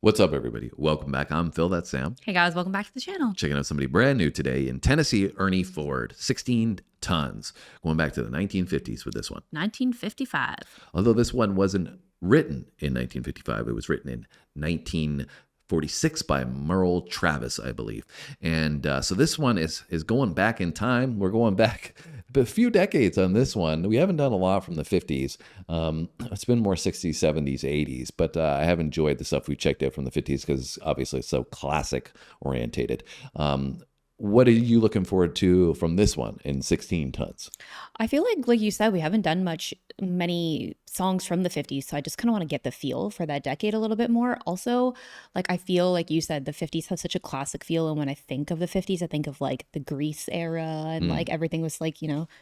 What's up, everybody? Welcome back. I'm Phil. That's Sam. Hey guys, welcome back to the channel. Checking out somebody brand new today in Tennessee Ernie Ford, 16 tons. Going back to the 1950s with this one. 1955. Although this one wasn't written in 1955, it was written in 1946 by Merle Travis, I believe. And so this one is going back in time. We're going back a few decades on this one. We haven't done a lot from the 50s. It's been more 60s, 70s, 80s, but I have enjoyed the stuff we checked out from the 50s because obviously it's so classic orientated. What are you looking forward to from this one in 16 tons? I feel like you said, we haven't done many songs from the 50s, so I just kind of want to get the feel for that decade a little bit more. Also, I feel like you said, the 50s have such a classic feel, and when I think of the 50s, I think of the Grease era, and everything was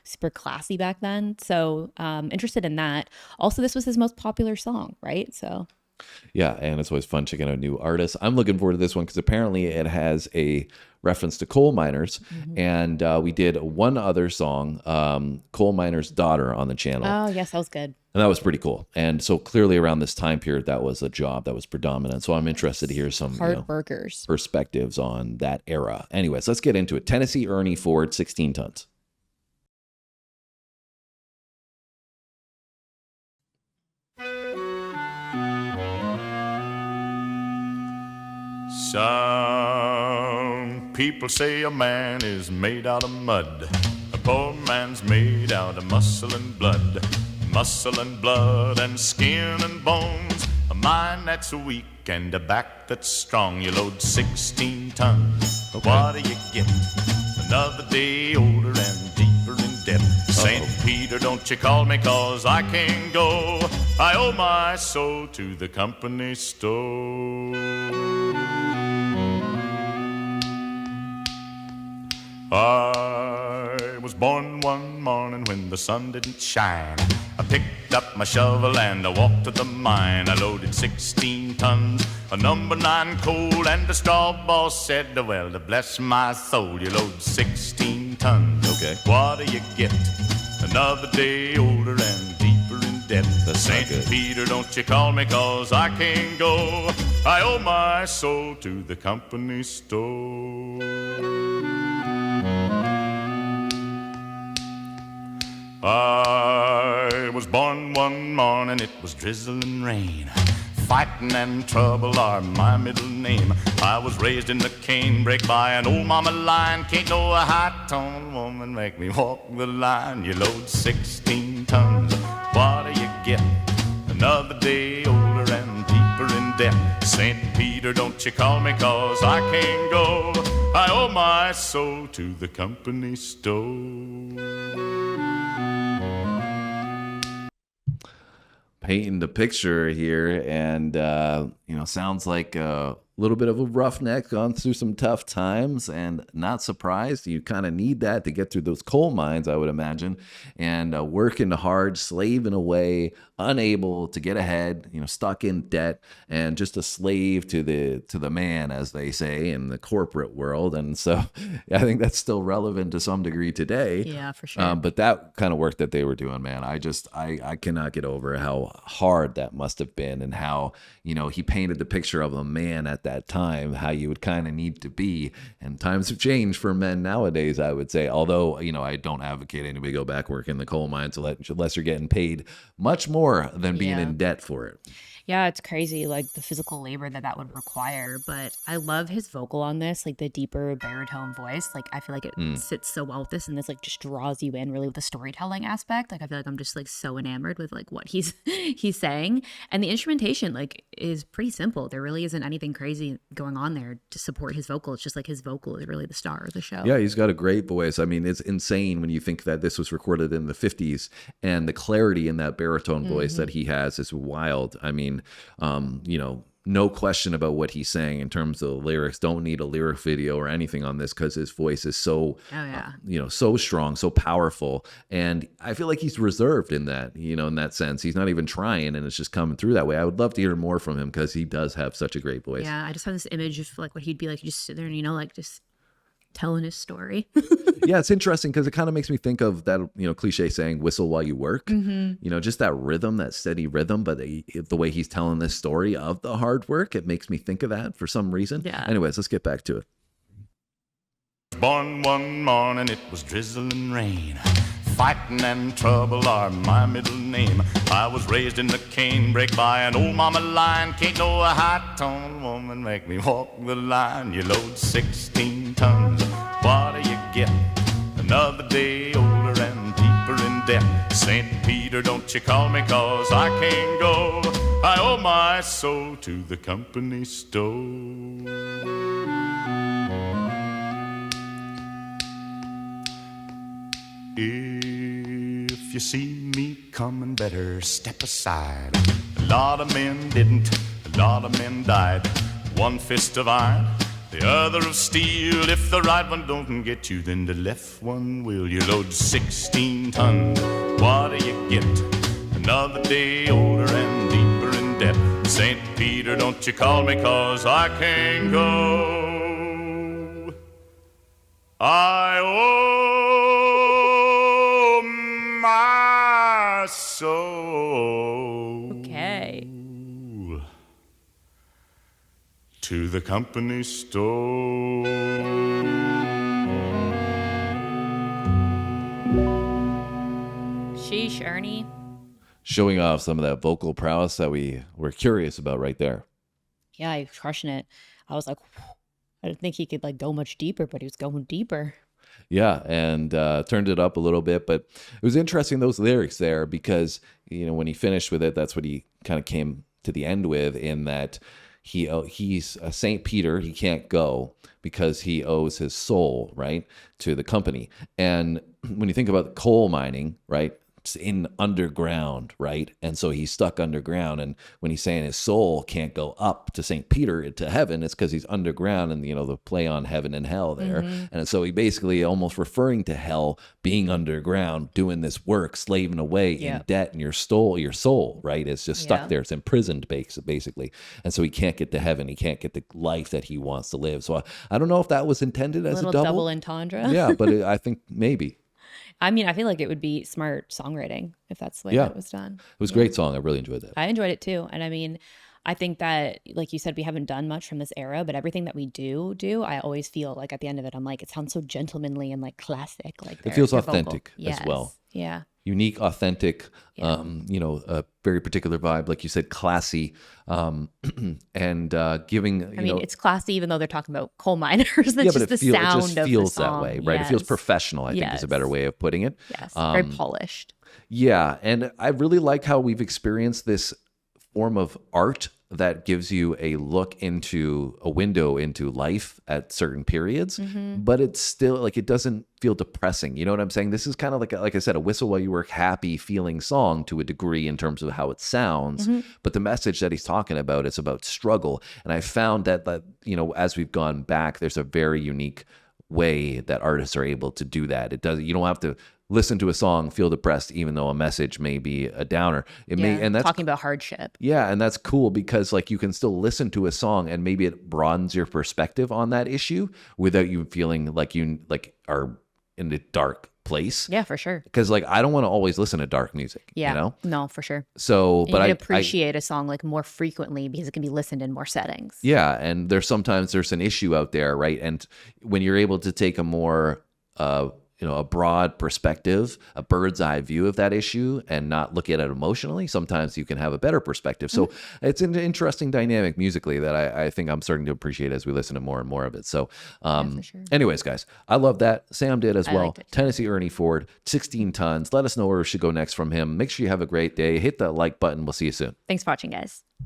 super classy back then. So interested in that. Also, this was his most popular song, right? So yeah, and it's always fun checking out new artists. I'm looking forward to this one because apparently it has a reference to coal miners, and we did one other song, Coal Miner's Daughter, on the channel. Oh, yes, that was good. And that was pretty cool. And so clearly around this time period, that was a job that was predominant. So I'm interested to hear some hard workers perspectives on that era. Anyways, let's get into it. Tennessee Ernie Ford, 16 tons. Some people say a man is made out of mud. A poor man's made out of muscle and blood. Muscle and blood and skin and bones. A mind that's weak and a back that's strong. You load 16 tons. Okay. What do you get? Another day older and deeper in debt. St. Peter, don't you call me, 'cause I can't go. I owe my soul to the company store. I was born one morning when the sun didn't shine. I picked up my shovel and I walked to the mine. I loaded 16 tons of number 9 coal, and the straw boss said, well, to bless my soul, you load 16 tons. Okay. What do you get? Another day older and deeper in debt. That's St. Peter, don't you call me, 'cause I can't go. I owe my soul to the company store. I was born one morning, it was drizzling rain. Fighting and trouble are my middle name. I was raised in the canebrake by an old mama lion. Can't no high-toned woman make me walk the line. You load 16 tons, what do you get? Another day older and deeper in debt. St. Peter, don't you call me, 'cause I can't go. I owe my soul to the company store. Painting the picture here, and sounds like a little bit of a roughneck, gone through some tough times, and not surprised. You kind of need that to get through those coal mines, I would imagine, and working hard, slaving away, unable to get ahead, stuck in debt, and just a slave to the man, as they say in the corporate world. And so I think that's still relevant to some degree today. Yeah, for sure. But that kind of work that they were doing, man, I cannot get over how hard that must have been, and how he painted the picture of a man at that time, how you would kind of need to be. And times have changed for men nowadays, I would say. Although, I don't advocate anybody go back work in the coal mines unless you're getting paid much more than being in debt for it. Yeah, it's crazy, the physical labor that would require. But I love his vocal on this, the deeper baritone voice. I feel like it sits so well with this, and this just draws you in really with the storytelling aspect. I feel like I'm just so enamored with what he's saying. And the instrumentation is pretty simple. There really isn't anything crazy going on there to support his vocal. It's just his vocal is really the star of the show. Yeah, he's got a great voice. I mean, it's insane when you think that this was recorded in the 50s, and the clarity in that baritone voice that he has is wild. I mean, no question about what he's saying in terms of the lyrics. Don't need a lyric video or anything on this, because his voice is so, so strong, so powerful. And I feel like he's reserved in that, in that sense. He's not even trying, and it's just coming through that way. I would love to hear more from him because he does have such a great voice. Yeah, I just have this image of what he'd be like. You just sit there and, just telling his story. Yeah, it's interesting because it kind of makes me think of that, cliche saying, whistle while you work. Just that rhythm, that steady rhythm. But the way he's telling this story of the hard work, it makes me think of that for some reason. Yeah. Anyways, let's get back to it. Born one morning, it was drizzling rain. Fighting and trouble are my middle name. I was raised in the canebrake by an old mama lion. Can't no high-tone woman make me walk the line. You load 16 tons, what do you get? Another day older and deeper in debt. St. Peter, don't you call me, 'cause I can't go. I owe my soul to the company store. If you see me coming, better step aside. A lot of men didn't, a lot of men died. One fist of iron, the other of steel. If the right one don't get you, then the left one will. You load 16 tons, what do you get? Another day older and deeper in debt. St. Peter, don't you call me, 'cause I can't go. I owe my soul. Okay. To the company store. Sheesh, Ernie. Showing off some of that vocal prowess that we were curious about right there. Yeah, he's crushing it. I was like, I didn't think he could go much deeper, but he was going deeper. Yeah, and turned it up a little bit, but it was interesting, those lyrics there, because when he finished with it, that's what he kind of came to the end with, in that he's a St. Peter. He can't go because he owes his soul, right, to the company. And when you think about coal mining, right, it's in underground, right? And so he's stuck underground. And when he's saying his soul can't go up to St. Peter, to heaven, it's because he's underground, and, the play on heaven and hell there. And so he basically almost referring to hell being underground, doing this work, slaving away in debt, and your soul, right? It's just stuck there. It's imprisoned basically. And so he can't get to heaven. He can't get the life that he wants to live. So I don't know if that was intended as a double entendre. Yeah, but I think maybe. I mean, I feel like it would be smart songwriting if that's the way that was done. It was a great song. I really enjoyed that. I enjoyed it too. And I mean, I think that, like you said, we haven't done much from this era, but everything that we do, I always feel like at the end of it, I'm like, it sounds so gentlemanly and classic. It feels authentic as well. Yeah. Unique, authentic, a very particular vibe, like you said, classy, and giving. I mean, it's classy, even though they're talking about coal miners. That's but just the sound it just of feels the song. that way, right? Yes. It feels professional, I think, is a better way of putting it. Yes, very polished. Yeah, and I really like how we've experienced this form of art that gives you a look into a window into life at certain periods, but it's still it doesn't feel depressing. You know what I'm saying? This is kind of like I said, a whistle while you work, happy feeling song to a degree in terms of how it sounds, but the message that he's talking about is about struggle. And I found that as we've gone back, there's a very unique way that artists are able to do that. You don't have to listen to a song, feel depressed, even though a message may be a downer. And that's talking about hardship. Yeah, and that's cool because you can still listen to a song and maybe it broadens your perspective on that issue without you feeling like you are in a dark place. Yeah, for sure. Because I don't want to always listen to dark music. Yeah, no, for sure. So, but I appreciate a song more frequently because it can be listened in more settings. Yeah, and there's an issue out there, right? And when you're able to take a more a broad perspective, a bird's eye view of that issue, and not look at it emotionally, sometimes you can have a better perspective. So it's an interesting dynamic musically that I think I'm starting to appreciate as we listen to more and more of it. So for sure. Anyways, guys, I love that. Sam did as well. Liked it too. Tennessee Ernie Ford, 16 tons. Let us know where we should go next from him. Make sure you have a great day. Hit that like button. We'll see you soon. Thanks for watching, guys.